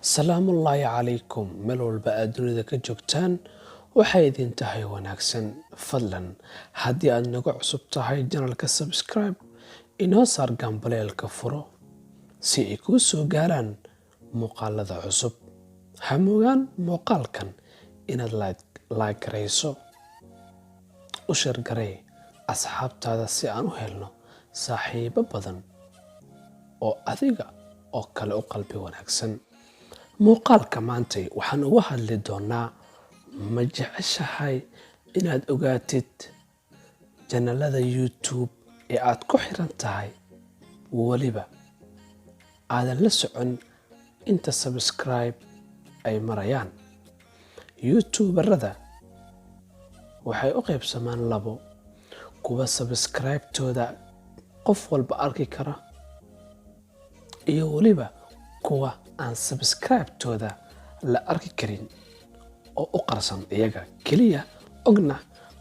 salaamullaahi calaykum meel walba aad dunida ka joogtaan waxay idin tahay wanaagsan. fadlan haddii aad nagu cusub tahay janalka subscribe inoo saar gambaleelka furo si ay kuu soo gaaraan muuqaalada cusub. ha moogaan muuqaalkan inaad like garayso, u share garay asxaabtaada si aan u helno saaxiibo badan oo adiga oo kale u qalbi wanaagsan. muuqaalka maantay waxaan uga hadli doonaa ma jeceshahay inaad ogaatid janalada YouTube ee aad ku xiran tahay, waliba aadan la socon inta subscribe ay marayaan. YouTuberada waxay u qaybsamaan labo: kuwa subscribe-tooda qof walba arki kara iyo waliba kuwa aan subscribe-tooda la arki karin oo u qarsan iyaga keliya ogna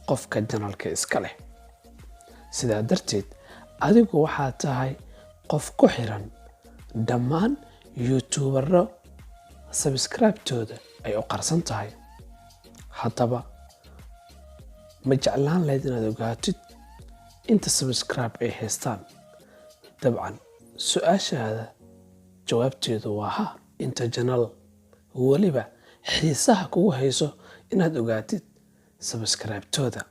qofka janalka iska leh. sidaa darteed adigu waxaa tahay qof ku xiran dhammaan YouTubero subscribe-tooda ay u qarsan tahay. haddaba ma jeclaan lahayd inaad ogaatid inta subscribe ay haystaan? dabcan su-aashaada jawaabteedu waa ha. inta janal waliba xiisaha kugu hayso inaad ogaatid subscribe-tooda.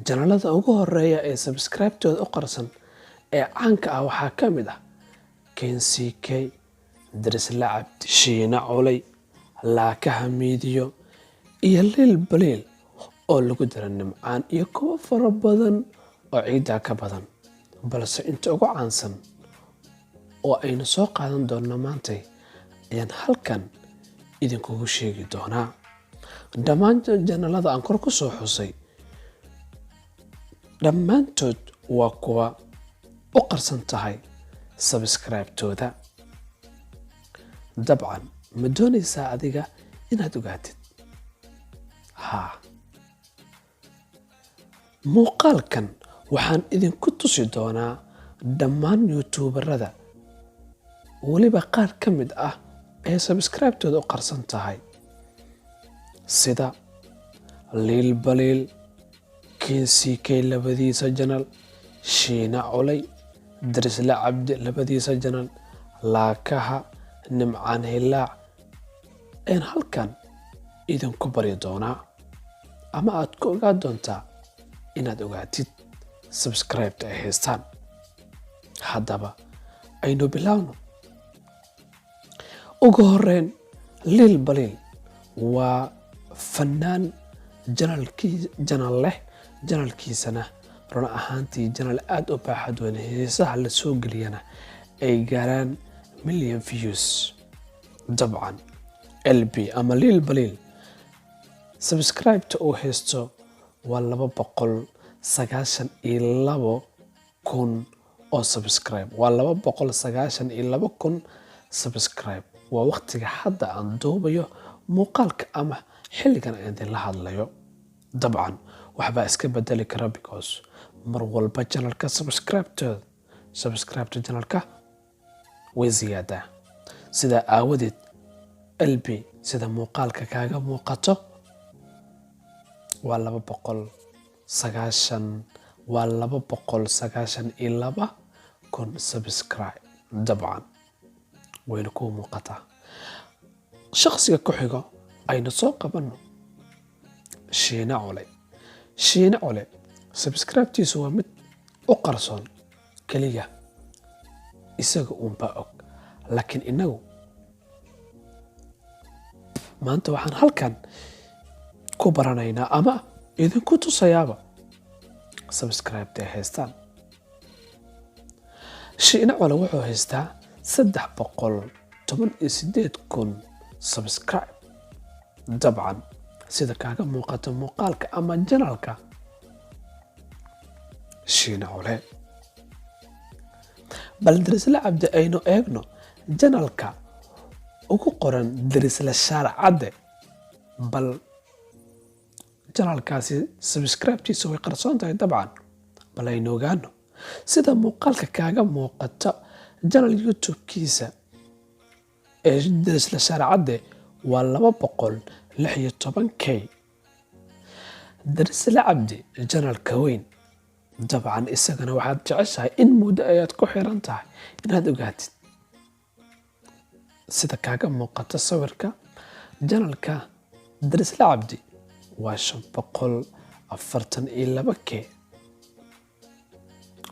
janalada ugu horeeya ee subscribe-tooda u qarsan ee caanka ah waxaa ka mid ah KNCK, Darisla Cabdi, Shiina Culay, Laakaha Miidiyo iyo Liil Baliil oo lagu dara Nimcaan iyo kuwo fara badan oo ciidaa ka badan. balse inta ugu caansan oo aynu soo qaadan doonno maantay ayaan halkan idinkugu sheegi doonaa. dhammaan janalada aan kor ku soo xusay dhammaantood waa kuwa u qarsan tahay subscribe-tooda. dabcan ma doonaysaa adiga inaad ogaatid? haa. muuqaalkan waxaan idinku tusi doonaa dhammaan YouTuberada waliba qaar ka mid ah ee subscribe-tooda u qarsan tahay, sida Liil Baliil, KNCK labadiisa janal, Shiina Culay, Darisla Cabdi labadiisa janal, Laakaha, Nimcaan Hilaac. ayaan halkan idinku bari doonaa ama aad ku ogaan doontaa inaad ogaatid subscribe-ta ay haystaan. haddaba aynu bilaawno. ugu horeyn, Liil Baliil waa fanaan janal leh, janalkiisana run ahaantii janal aad u baaxad weyn, heesaha la soo geliyana ay gaaraan million views. dabcan LB ama Liil Baliil subscribe-ta uu haysto waa 292,000 oo subscribe. waa 292,000 subscribe. waa waqtiga hadda aan duubayo muuqaalka ama xilligan aan idinla hadlayo. dabcan waxbaa iska bedeli kara because mar walba janalka subscribe-ta janalka way ziyaadaa. sidaa aawadeed LB sida muuqaalka kaaga muuqato waa 292,000 subscribe. dabcan wayna kuu muuqataa. shaqsiga ku xigo aynu soo qabanno Shiina Culay. Shiina Culay subscribe-tiisu waa mid u qarsoon keliya isaga uunbaa og, laakiin inagu maanta waxaan halkan ku baranaynaa ama idinku tusayaaba subscribe-ta ay haystaan. Shiina Culay wuxuu haystaa 318,000 subscribe. dabcan sida kaaga muuqato muuqaalka ama janalka Shiina Culay. bal Darisla Cabdi aynu eegno janalka ugu qoran Darisla Shaarcadde. bal janalkaasi subscribe-tiisa way qarsoon tahay. dabcan bal aynu ogaano. sida muuqaalka kaaga muuqato janal YouTube-kiisa ee darisla shaarcadde waa 216k. darisla cabdi janalka weyn dabcan isagana waxaad jeceshahay in muddo ayaad ku xiran tahay inaad ogaatid. sida kaaga muuqata sawirka, janalka darisla cabdi waa 542k.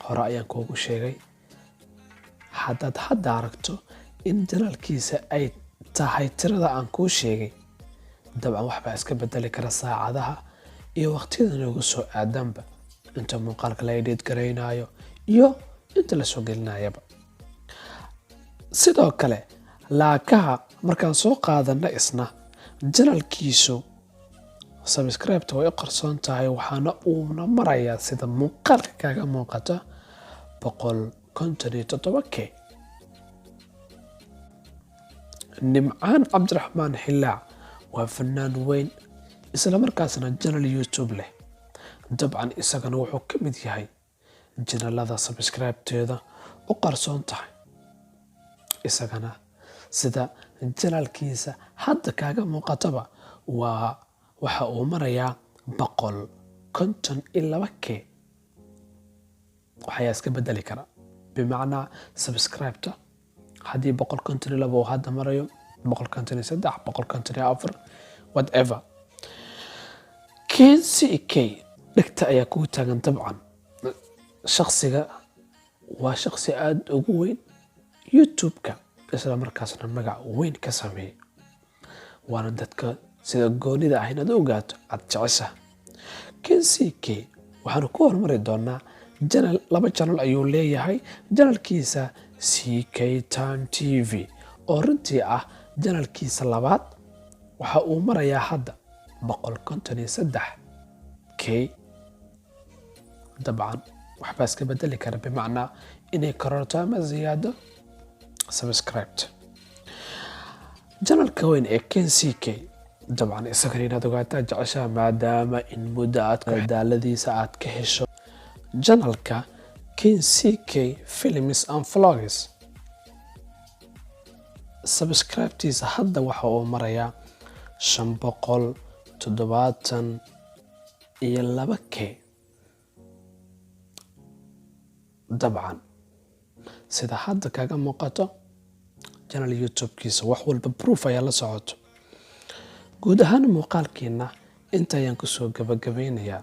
hore ayaan kuugu sheegay, haddaad hadda aragto in janalkiisa ay tahay tirada aan kuu sheegay, dabcan waxbaa iska bedeli kara saacadaha iyo waqtiyada noogu soo aadanba, inta muuqaalka la edit garaynayo iyo inta la soo gelinayaba. sidoo kale laakaha markaan soo qaadana isna janalkiisu subscribe-ta way u qarsoon tahay, waxaana uuna marayaa sida muuqaalka kaaga muuqata 157k. nimcaan cabdiraxmaan xilaac waa fanaan weyn isla markaasna janal YouTube leh. dabcan isagana wuxuu ka mid yahay janalada subscribe-teeda u qarsoon tahay. isagana sida janalkiisa hadda kaaga muuqataba waxa uu marayaa 152k. waxayaa iska bedeli kara, bimacnaa subscribe-ta haddii 152 uu hadda marayo, 153, 154, whatever. KCK dhegta ayaa kugu taagan. dabcan shakhsiga waa shakhsi aada ugu weyn YouTube-ka, isla markaasna magac weyn ka sameeyey, waana dadka sida goonida ah inaad ogaato aad jecesha. KCK waxaanu ku hormari doonaa laba janal ayuu leeyahay. janalkiisa CK Time TV oo runtii ah janalkiisa labaad, waxa uu marayaa hadda 153k. dabcan waxbaa iska bedeli kara, bimacnaa inay kororto ama ziyaado subscribe. janalka weyn ee KCK dabcan isagana inaad ogaataa jeceshaa, maadaama in muddo aad daaladiisa aad ka hesho. janalka KCK Films and Vlogs subscribe-tiisa hadda waxa uu marayaa 572k. dabcan sida hadda kaaga muuqato janal YouTube-kiisa wax walba proof ayaa la socoto. guud ahaan muuqaalkeena inta ayaan kusoo gabagabeynayaa.